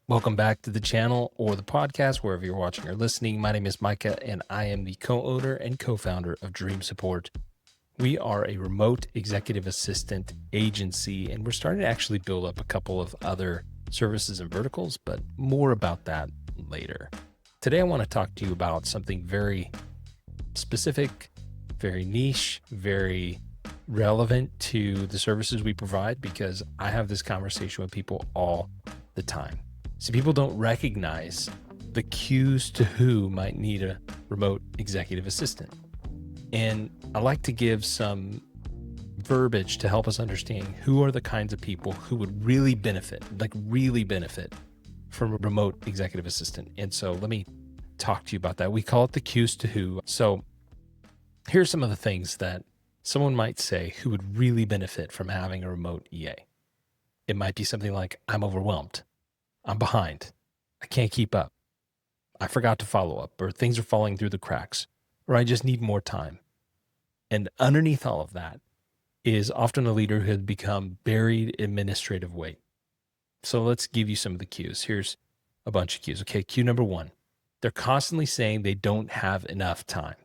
Welcome back to the channel or the podcast, wherever you're watching or listening. My name is Micah, and I am the co-owner and co-founder of Dream Support. We are a remote executive assistant agency, and we're starting to actually build up a couple of other services and verticals, but more about that later. Today, I want to talk to you about something very specific, very niche, very relevant to the services we provide, because I have this conversation with people all the time. So people don't recognize the cues to who might need a remote executive assistant. And I like to give some verbiage to help us understand who are the kinds of people who would really benefit from a remote executive assistant. And so let me talk to you about that. We call it the cues to who. So here's some of the things that someone might say who would really benefit from having a remote EA. It might be something like, I'm overwhelmed. I'm behind. I can't keep up. I forgot to follow up, or things are falling through the cracks, or I just need more time. And underneath all of that is often a leader who had become buried administrative weight. So let's give you some of the cues. Here's a bunch of cues. Okay, cue number one. They're constantly saying they don't have enough time.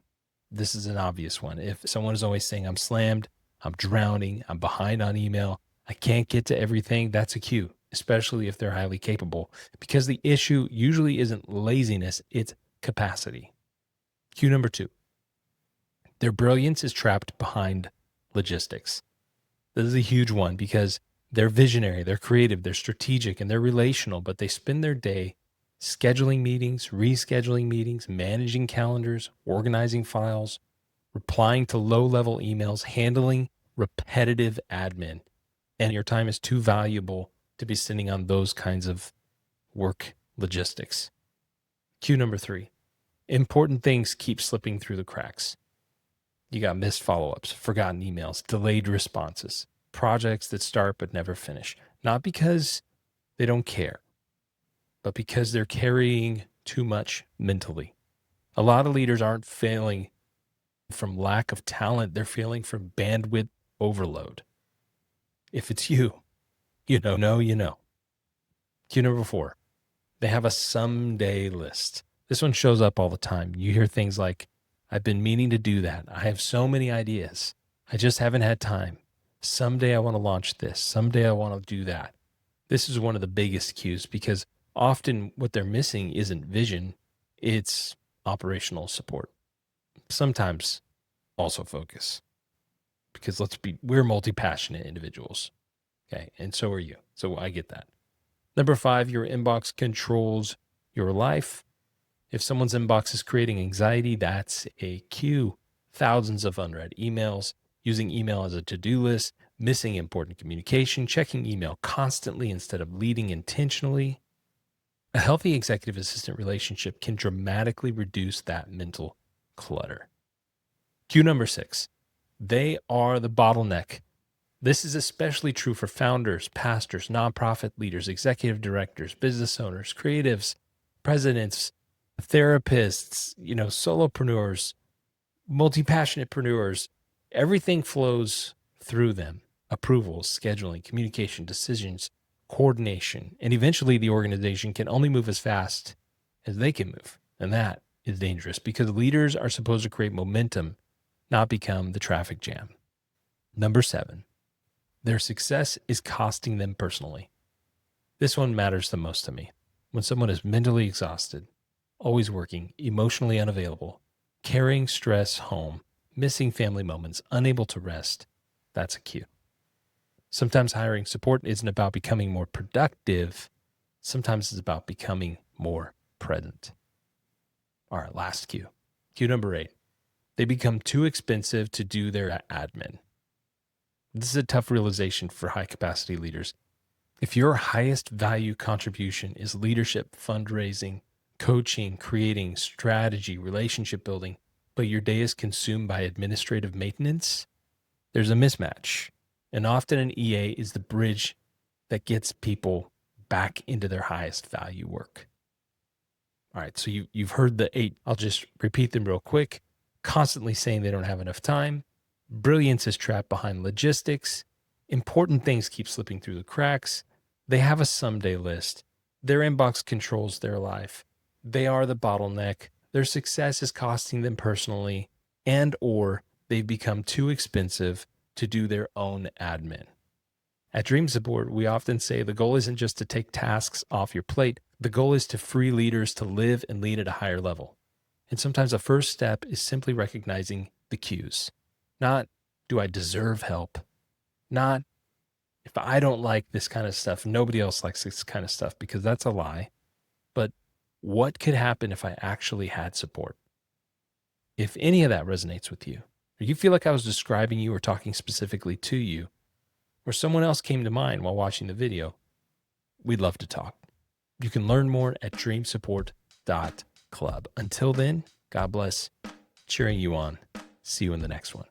This is an obvious one. If someone is always saying, I'm slammed, I'm drowning, I'm behind on email, I can't get to everything, that's a cue, especially if they're highly capable, because the issue usually isn't laziness, it's capacity. Cue number two. Their brilliance is trapped behind logistics. This is a huge one because they're visionary, they're creative, they're strategic, and they're relational, but they spend their day scheduling meetings, rescheduling meetings, managing calendars, organizing files, replying to low-level emails, handling repetitive admin. And your time is too valuable to be sitting on those kinds of work logistics. Cue number three. Important things keep slipping through the cracks. You got missed follow-ups, forgotten emails, delayed responses, projects that start but never finish. Not because they don't care, but because they're carrying too much mentally. A lot of leaders aren't failing from lack of talent. They're failing from bandwidth overload. If it's you, you know. Cue number four. They have a someday list. This one shows up all the time. You hear things like, I've been meaning to do that. I have so many ideas. I just haven't had time. Someday I want to launch this. Someday I want to do that. This is one of the biggest cues because often what they're missing isn't vision, it's operational support. Sometimes also focus, because we're multi-passionate individuals. Okay. And so are you. So I get that. Number five, your inbox controls your life. If someone's inbox is creating anxiety, that's a cue. Thousands of unread emails, using email as a to-do list, missing important communication, checking email constantly instead of leading intentionally. A healthy executive assistant relationship can dramatically reduce that mental clutter. Cue number six, they are the bottleneck. This is especially true for founders, pastors, nonprofit leaders, executive directors, business owners, creatives, presidents, therapists, solopreneurs, multi-passionatepreneurs. Everything flows through them. Approvals, scheduling, communication, decisions, coordination, and eventually the organization can only move as fast as they can move. And that is dangerous because leaders are supposed to create momentum, not become the traffic jam. Number seven, their success is costing them personally. This one matters the most to me. When someone is mentally exhausted, always working, emotionally unavailable, carrying stress home, missing family moments, unable to rest, that's a cue. Sometimes hiring support isn't about becoming more productive. Sometimes it's about becoming more present. All right, last cue. Cue number 8. They become too expensive to do their admin. This is a tough realization for high capacity leaders. If your highest value contribution is leadership, fundraising, coaching, creating, strategy, relationship building, but your day is consumed by administrative maintenance, there's a mismatch. And often an EA is the bridge that gets people back into their highest value work. All right, so you've heard the 8. I'll just repeat them real quick. Constantly saying they don't have enough time. Brilliance is trapped behind logistics. Important things keep slipping through the cracks. They have a someday list. Their inbox controls their life. They are the bottleneck. Their success is costing them personally, and or they've become too expensive to do their own admin. At Dream Support, we often say the goal isn't just to take tasks off your plate. The goal is to free leaders to live and lead at a higher level. And sometimes the first step is simply recognizing the cues. Not, do I deserve help? Not, if I don't like this kind of stuff, nobody else likes this kind of stuff, because that's a lie. But what could happen if I actually had support? If any of that resonates with you, or you feel like I was describing you or talking specifically to you, or someone else came to mind while watching the video, we'd love to talk. You can learn more at dreamsupport.club. Until then, God bless, cheering you on. See you in the next one.